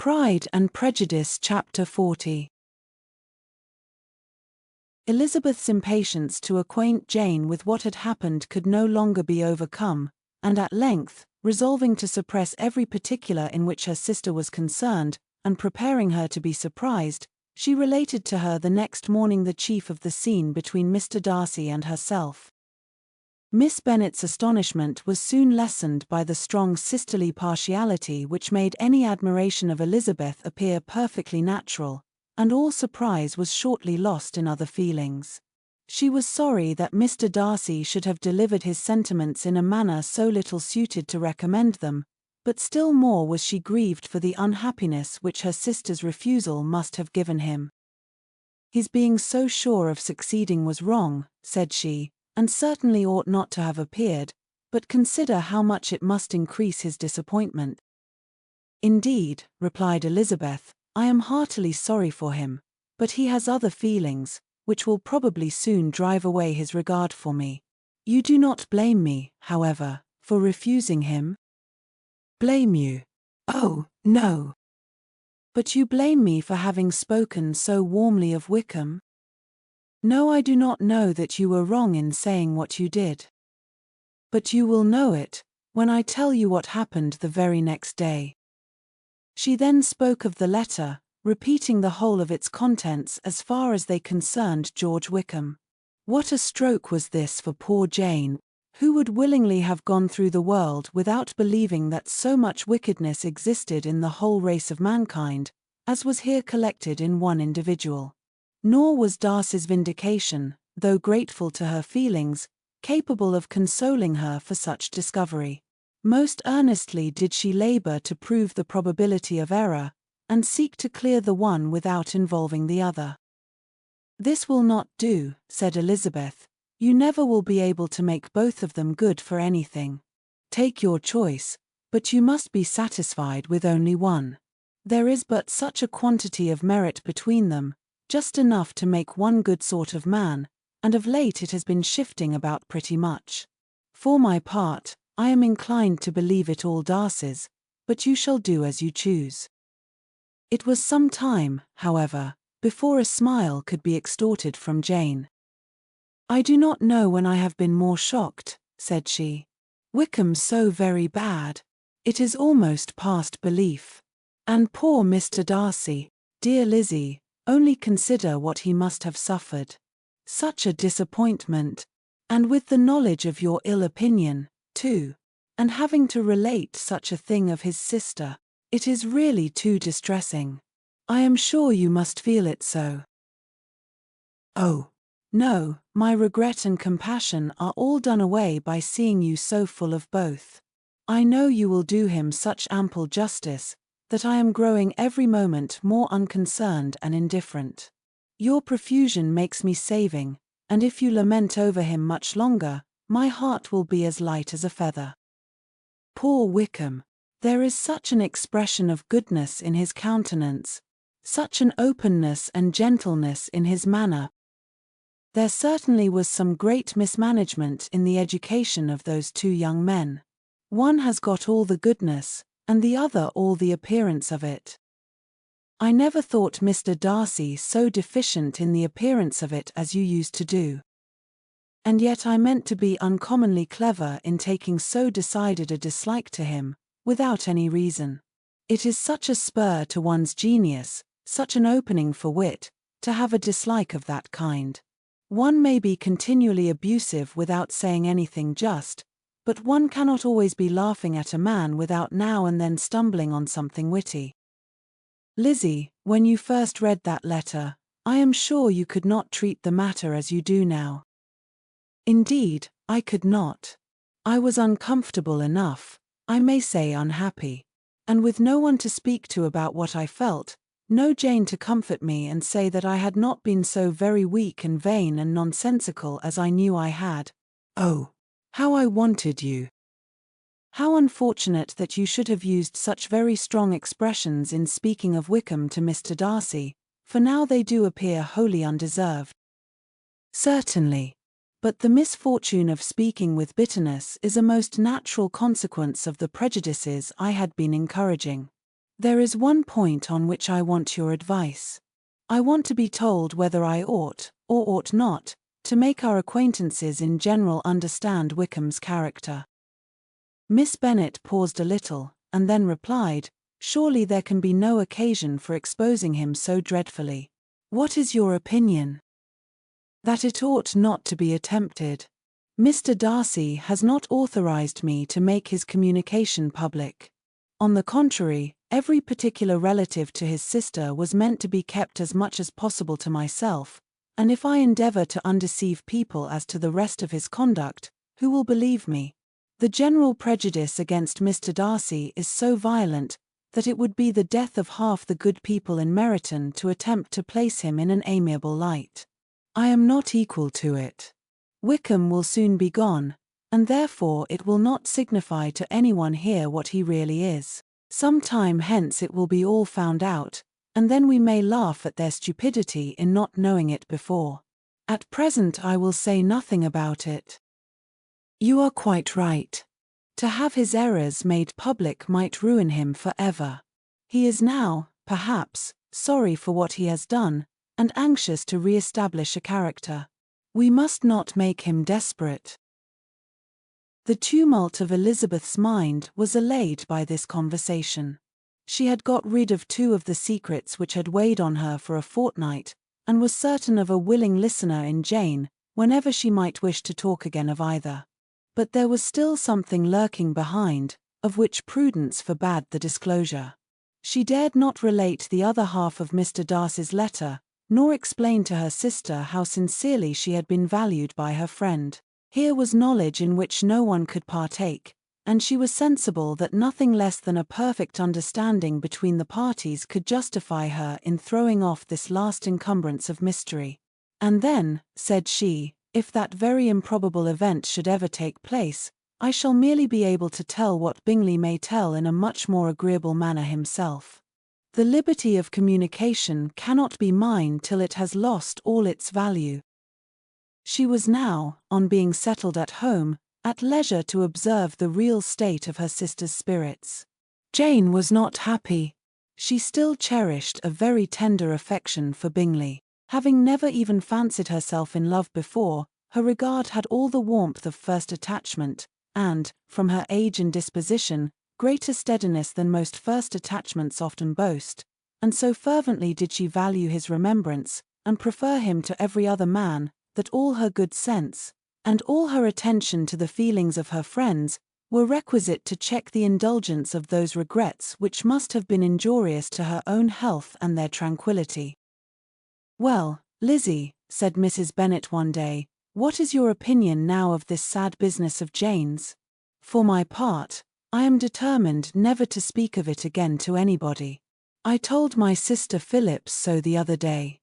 Pride and Prejudice Chapter 40. Elizabeth's impatience to acquaint Jane with what had happened could no longer be overcome, and at length, resolving to suppress every particular in which her sister was concerned, and preparing her to be surprised, she related to her the next morning the chief of the scene between Mr. Darcy and herself. Miss Bennet's astonishment was soon lessened by the strong sisterly partiality which made any admiration of Elizabeth appear perfectly natural, and all surprise was shortly lost in other feelings. She was sorry that Mr. Darcy should have delivered his sentiments in a manner so little suited to recommend them, but still more was she grieved for the unhappiness which her sister's refusal must have given him. His being so sure of succeeding was wrong, said she, and certainly ought not to have appeared, but consider how much it must increase his disappointment. Indeed, replied Elizabeth, I am heartily sorry for him, but he has other feelings, which will probably soon drive away his regard for me. You do not blame me, however, for refusing him? Blame you? Oh, no. But you blame me for having spoken so warmly of Wickham? No, I do not know that you were wrong in saying what you did. But you will know it, when I tell you what happened the very next day. She then spoke of the letter, repeating the whole of its contents as far as they concerned George Wickham. What a stroke was this for poor Jane, who would willingly have gone through the world without believing that so much wickedness existed in the whole race of mankind, as was here collected in one individual. Nor was Darcy's vindication, though grateful to her feelings, capable of consoling her for such discovery. Most earnestly did she labor to prove the probability of error, and seek to clear the one without involving the other. This will not do, said Elizabeth. You never will be able to make both of them good for anything. Take your choice, but you must be satisfied with only one. There is but such a quantity of merit between them, just enough to make one good sort of man, and of late it has been shifting about pretty much. For my part, I am inclined to believe it all Darcy's, but you shall do as you choose. It was some time, however, before a smile could be extorted from Jane. I do not know when I have been more shocked, said she. Wickham's so very bad. It is almost past belief. And poor Mr. Darcy, dear Lizzie, only consider what he must have suffered. Such a disappointment, and with the knowledge of your ill opinion, too, and having to relate such a thing of his sister, it is really too distressing. I am sure you must feel it so. Oh, no, my regret and compassion are all done away by seeing you so full of both. I know you will do him such ample justice, that I am growing every moment more unconcerned and indifferent. Your profusion makes me saving, and if you lament over him much longer, my heart will be as light as a feather. Poor Wickham! There is such an expression of goodness in his countenance, such an openness and gentleness in his manner. There certainly was some great mismanagement in the education of those two young men. One has got all the goodness, and the other all the appearance of it. I never thought Mr. Darcy so deficient in the appearance of it as you used to do. And yet I meant to be uncommonly clever in taking so decided a dislike to him, without any reason. It is such a spur to one's genius, such an opening for wit, to have a dislike of that kind. One may be continually abusive without saying anything just, but one cannot always be laughing at a man without now and then stumbling on something witty. Lizzie, when you first read that letter, I am sure you could not treat the matter as you do now. Indeed, I could not. I was uncomfortable enough, I may say unhappy, and with no one to speak to about what I felt, no Jane to comfort me and say that I had not been so very weak and vain and nonsensical as I knew I had. Oh, how I wanted you! How unfortunate that you should have used such very strong expressions in speaking of Wickham to Mr. Darcy, for now they do appear wholly undeserved. Certainly. But the misfortune of speaking with bitterness is a most natural consequence of the prejudices I had been encouraging. There is one point on which I want your advice. I want to be told whether I ought, or ought not, to make our acquaintances in general understand Wickham's character." Miss Bennet paused a little, and then replied, "Surely there can be no occasion for exposing him so dreadfully. What is your opinion?" "That it ought not to be attempted. Mr. Darcy has not authorized me to make his communication public. On the contrary, every particular relative to his sister was meant to be kept as much as possible to myself, and if I endeavor to undeceive people as to the rest of his conduct, who will believe me? The general prejudice against Mr. Darcy is so violent that it would be the death of half the good people in Meryton to attempt to place him in an amiable light. I am not equal to it. Wickham will soon be gone, and therefore it will not signify to anyone here what he really is. Some time hence it will be all found out, and then we may laugh at their stupidity in not knowing it before. At present I will say nothing about it." "You are quite right. To have his errors made public might ruin him for ever. He is now, perhaps, sorry for what he has done, and anxious to re-establish a character. We must not make him desperate." The tumult of Elizabeth's mind was allayed by this conversation. She had got rid of two of the secrets which had weighed on her for a fortnight, and was certain of a willing listener in Jane, whenever she might wish to talk again of either. But there was still something lurking behind, of which prudence forbade the disclosure. She dared not relate the other half of Mr. Darcy's letter, nor explain to her sister how sincerely she had been valued by her friend. Here was knowledge in which no one could partake, and she was sensible that nothing less than a perfect understanding between the parties could justify her in throwing off this last encumbrance of mystery. "And then," said she, "if that very improbable event should ever take place, I shall merely be able to tell what Bingley may tell in a much more agreeable manner himself. The liberty of communication cannot be mine till it has lost all its value." She was now, on being settled at home, at leisure to observe the real state of her sister's spirits. Jane was not happy. She still cherished a very tender affection for Bingley. Having never even fancied herself in love before, her regard had all the warmth of first attachment, and, from her age and disposition, greater steadiness than most first attachments often boast, and so fervently did she value his remembrance, and prefer him to every other man, that all her good sense, and all her attention to the feelings of her friends, were requisite to check the indulgence of those regrets which must have been injurious to her own health and their tranquillity. "Well, Lizzie," said Mrs. Bennet one day, "what is your opinion now of this sad business of Jane's? For my part, I am determined never to speak of it again to anybody. I told my sister Phillips so the other day.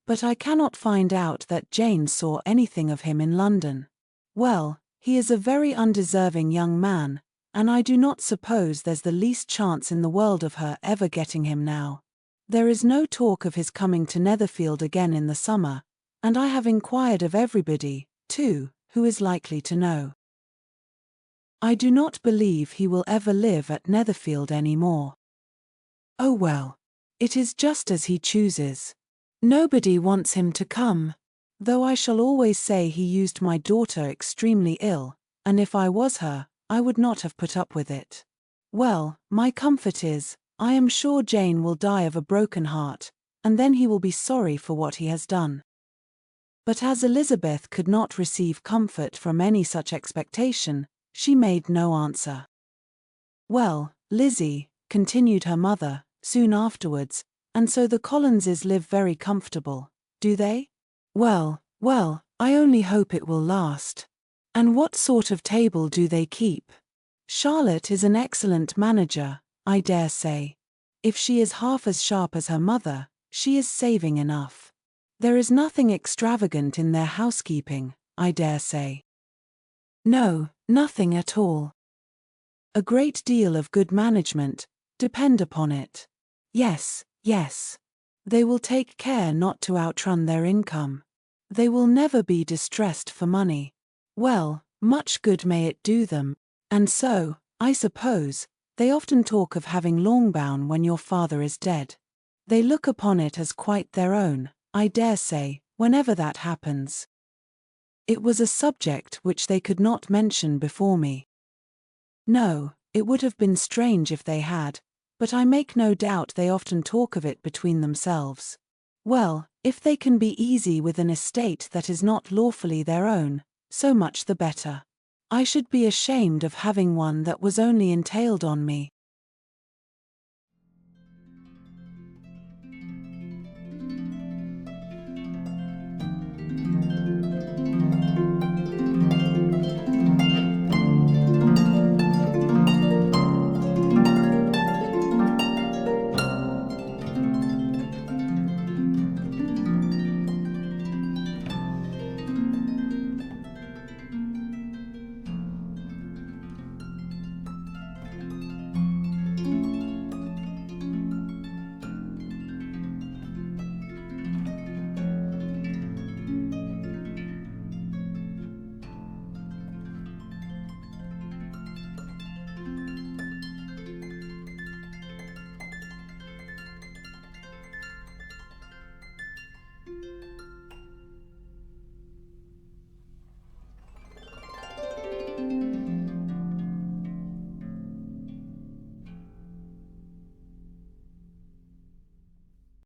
But I cannot find out that Jane saw anything of him in London. Well, he is a very undeserving young man, and I do not suppose there's the least chance in the world of her ever getting him now. There is no talk of his coming to Netherfield again in the summer, and I have inquired of everybody, too, who is likely to know. I do not believe he will ever live at Netherfield any more. Oh well, it is just as he chooses. Nobody wants him to come, though I shall always say he used my daughter extremely ill, and if I was her, I would not have put up with it. Well, my comfort is, I am sure Jane will die of a broken heart, and then he will be sorry for what he has done." But as Elizabeth could not receive comfort from any such expectation, she made no answer. "Well, Lizzie," continued her mother, soon afterwards, "and so the Collinses live very comfortable, do they?" "Well, well, I only hope it will last. And what sort of table do they keep? Charlotte is an excellent manager, I dare say. If she is half as sharp as her mother, she is saving enough. There is nothing extravagant in their housekeeping, I dare say." "No, nothing at all." "A great deal of good management, depend upon it." "Yes, yes. They will take care not to outrun their income. They will never be distressed for money. Well, much good may it do them. And so, I suppose, They often talk of having Longbourn when your father is dead. They look upon it as quite their own, I dare say, whenever that happens. It was a subject which they could not mention before me. No, it would have been strange if they had, but I make no doubt they often talk of it between themselves. Well, if they can be easy with an estate that is not lawfully their own, so much the better. I should be ashamed of having one that was only entailed on me.